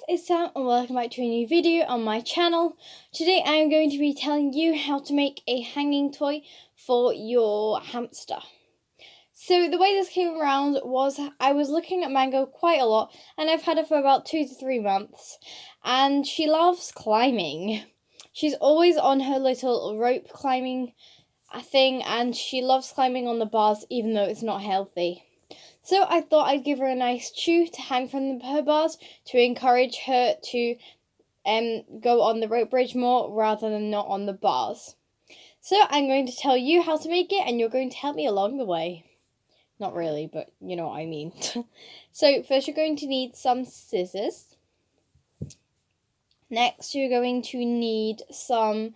guys, it's Sam and welcome back to a new video on my channel. Today I am going to be telling you how to make a hanging toy for your hamster. So the way this came around was I was looking at Mango quite a lot and I've had her for about 2 to 3 months and she loves climbing. She's always on her little rope climbing thing and she loves climbing on the bars even though it's not healthy. So I thought I'd give her a nice chew to hang from her bars to encourage her to go on the rope bridge more rather than not on the bars. So I'm going to tell you how to make it and you're going to help me along the way. Not really, but you know what I mean. So first you're going to need some scissors. Next you're going to need some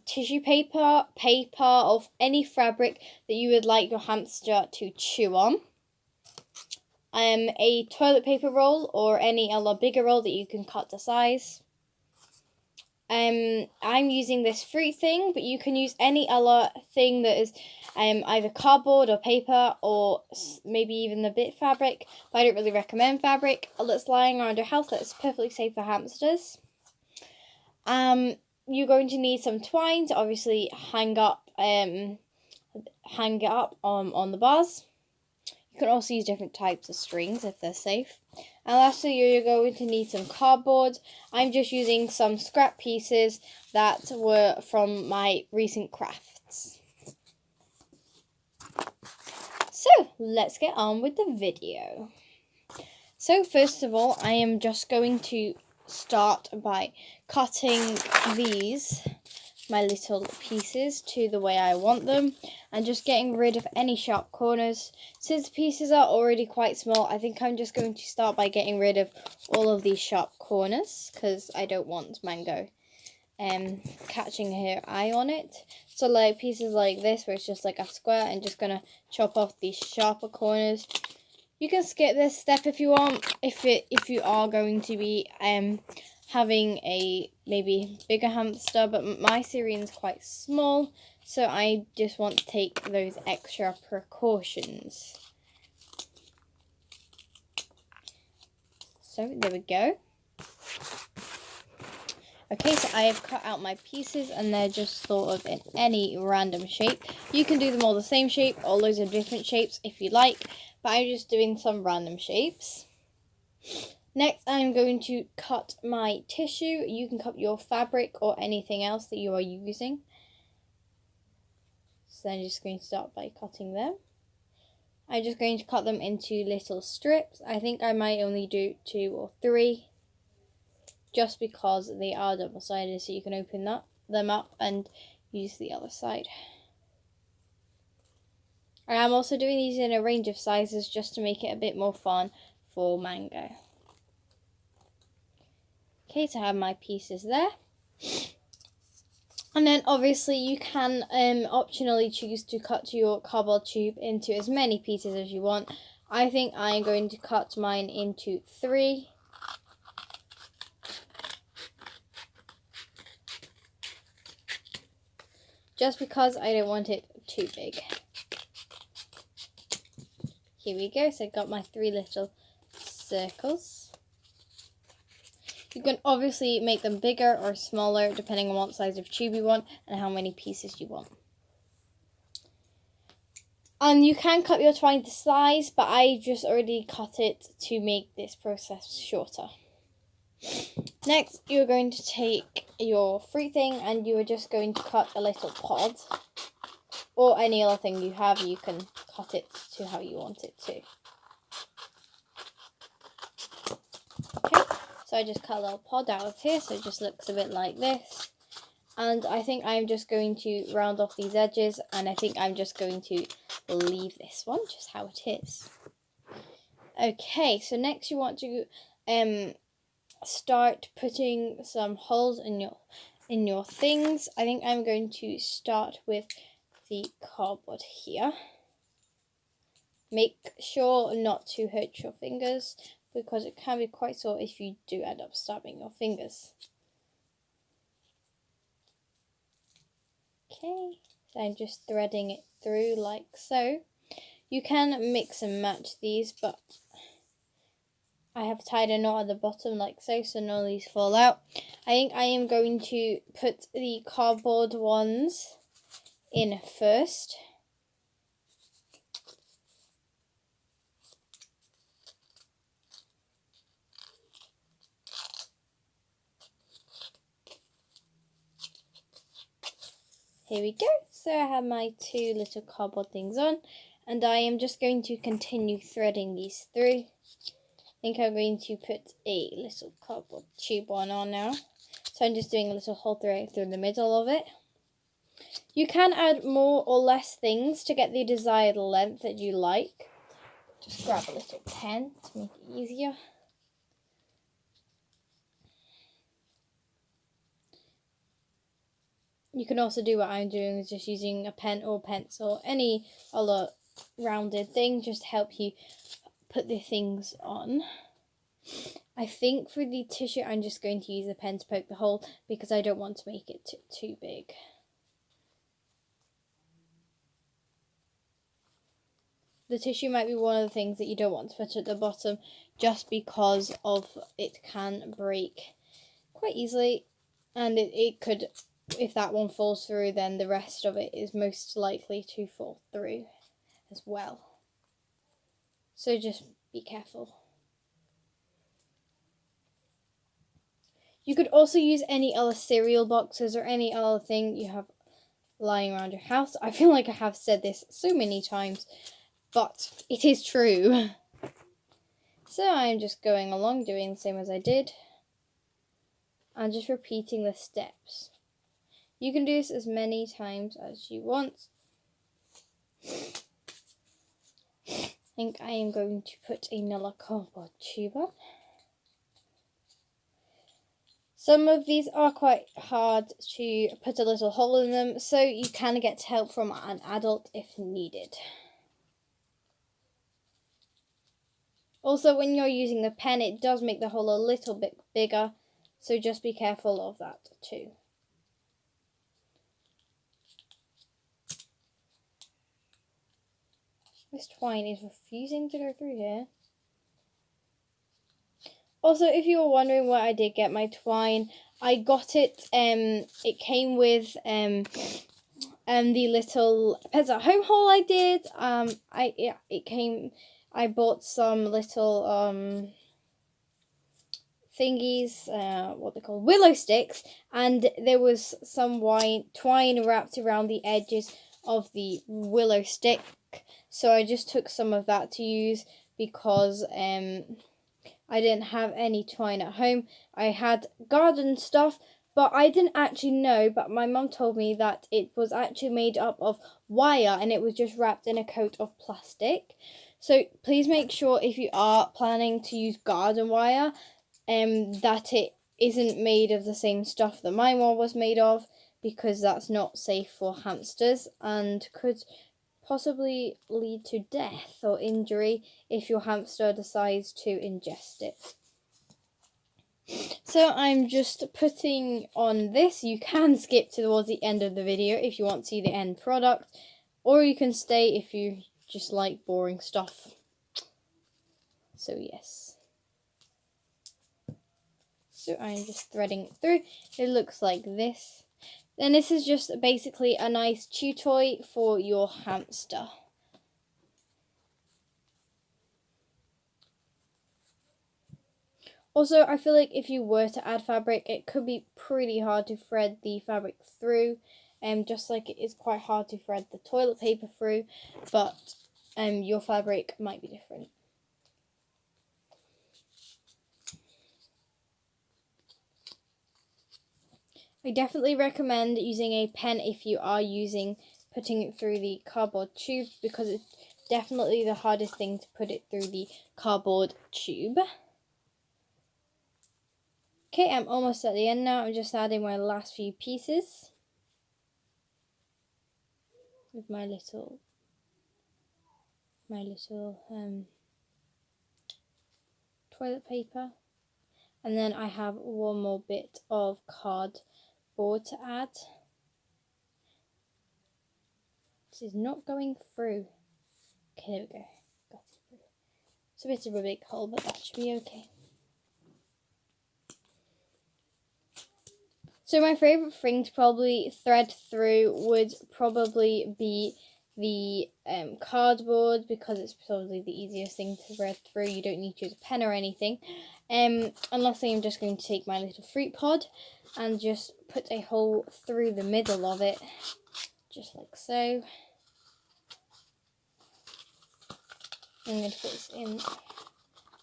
tissue paper of any fabric that you would like your hamster to chew on. A toilet paper roll or any other bigger roll that you can cut to size. I'm using this fruit thing, but you can use any other thing that is either cardboard or paper or maybe even a bit fabric, but I don't really recommend fabric that's lying around your house that's perfectly safe for hamsters. You're going to need some twine to obviously hang it up on the bars. You can also use different types of strings if they're safe. And lastly, you're going to need some cardboard. I'm just using some scrap pieces that were from my recent crafts. So, let's get on with the video. So, first of all, I am just going to start by cutting my little pieces to the way I want them and just getting rid of any sharp corners. Since the pieces are already quite small, I think I'm just going to start by getting rid of all of these sharp corners because I don't want Mango catching her eye on it. So like pieces like this where it's just like a square, and just gonna chop off these sharper corners. You can skip this step if you want, if you are going to be having a maybe bigger hamster, but my Syrian's quite small, so I just want to take those extra precautions. So there we go. Okay, so I have cut out my pieces and they're just sort of in any random shape. You can do them all the same shape or loads of different shapes if you like, but I'm just doing some random shapes. Next, I'm going to cut my tissue. You can cut your fabric or anything else that you are using. So I'm just going to start by cutting them. I'm just going to cut them into little strips. I think I might only do 2 or 3. Just because they are double-sided, so you can open them up and use the other side. And I'm also doing these in a range of sizes just to make it a bit more fun for Mango. Okay, so I have my pieces there. And then obviously you can optionally choose to cut your cardboard tube into as many pieces as you want. I think I'm going to cut mine into 3. Just because I don't want it too big. Here we go, so I got my 3 little circles. You can obviously make them bigger or smaller depending on what size of tube you want and how many pieces you want. And you can cut your twine to size, but I just already cut it to make this process shorter. Next, you're going to take your fruit thing and you are just going to cut a little pod. Or any other thing you have, you can cut it to how you want it to. Okay, so I just cut a little pod out of here, so it just looks a bit like this. And I think I'm just going to round off these edges, and I think I'm just going to leave this one just how it is. Okay, so next you want to start putting some holes in your things. I think I'm going to start with the cardboard here. Make sure not to hurt your fingers because it can be quite sore if you do end up stabbing your fingers. Okay, so I'm just threading it through like so. You can mix and match these, but I have tied a knot at the bottom like so, so none of these fall out. I think I am going to put the cardboard ones in first. Here we go. So I have my two little cardboard things on, and I am just going to continue threading these through. I think I'm going to put a little cardboard tube one on now. So I'm just doing a little hole through the middle of it. You can add more or less things to get the desired length that you like. Just grab a little pen to make it easier. You can also do what I'm doing, is just using a pen or pencil, any other rounded thing, just to help you put the things on. I think for the tissue I'm just going to use a pen to poke the hole because I don't want to make it too big. The tissue might be one of the things that you don't want to put at the bottom just because of it can break quite easily, and it could, if that one falls through, then the rest of it is most likely to fall through as well. So just be careful. You could also use any other cereal boxes or any other thing you have lying around your house. I feel like I have said this so many times, but it is true. So I'm just going along doing the same as I did and just repeating the steps. You can do this as many times as you want. I think I am going to put another cardboard tube on. Some of these are quite hard to put a little hole in them, so you can get help from an adult if needed. Also, when you're using the pen, it does make the hole a little bit bigger, so just be careful of that too. This twine is refusing to go through here. Also, if you were wondering where I did get my twine, I got it, it came with the little Pets at Home haul I did. I bought some little thingies, what they're called, willow sticks, and there was some twine wrapped around the edges of the willow stick, so I just took some of that to use because I didn't have any twine at home. I had garden stuff, but I didn't actually know, but my mum told me that it was actually made up of wire and it was just wrapped in a coat of plastic. So please make sure, if you are planning to use garden wire, that it isn't made of the same stuff that my one was made of, because that's not safe for hamsters and could possibly lead to death or injury if your hamster decides to ingest it. So I'm just putting on this. You can skip towards the end of the video if you want to see the end product, or you can stay if you just like boring stuff. So yes. So I'm just threading it through. It looks like this. Then this is just basically a nice chew toy for your hamster. Also, I feel like if you were to add fabric, it could be pretty hard to thread the fabric through, just like it is quite hard to thread the toilet paper through, but your fabric might be different. I definitely recommend using a pen if you are putting it through the cardboard tube, because it's definitely the hardest thing to put it through the cardboard tube. Okay, I'm almost at the end now. I'm just adding my last few pieces with my little toilet paper, and then I have one more bit of cardboard to add. This is not going through. Okay, there we go. Got it through. It's a bit of a big hole, but that should be okay. So my favourite thing to probably thread through would probably be the cardboard, because it's probably the easiest thing to thread through. You don't need to use a pen or anything. Unless I'm just going to take my little fruit pod and just put a hole through the middle of it, just like so. I'm going to put this in.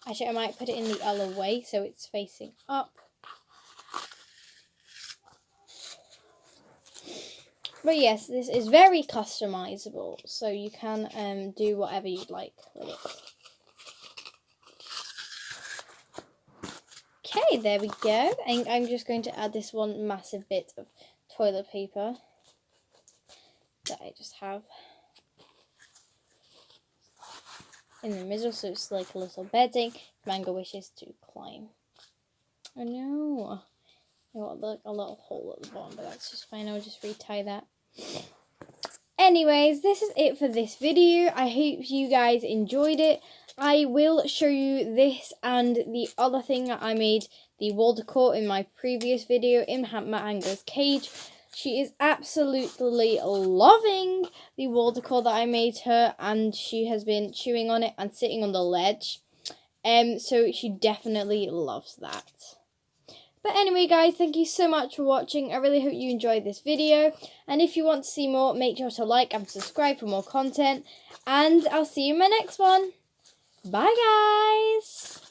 Actually, I might put it in the other way so it's facing up. But yes, this is very customizable, so you can do whatever you'd like with it. Okay, there we go. And I'm just going to add this one massive bit of toilet paper that I just have in the middle, so it's like a little bedding. Mango wishes to climb. Oh no, I got like a little hole at the bottom, but that's just fine. I'll just retie that. Anyways, this is it for this video. I hope you guys enjoyed it. I will show you this and the other thing that I made, the wall decor, in my previous video in Mango's cage. She is absolutely loving the wall decor that I made her, and she has been chewing on it and sitting on the ledge. So she definitely loves that. But anyway, guys, thank you so much for watching. I really hope you enjoyed this video. And if you want to see more, make sure to like and subscribe for more content. And I'll see you in my next one. Bye, guys.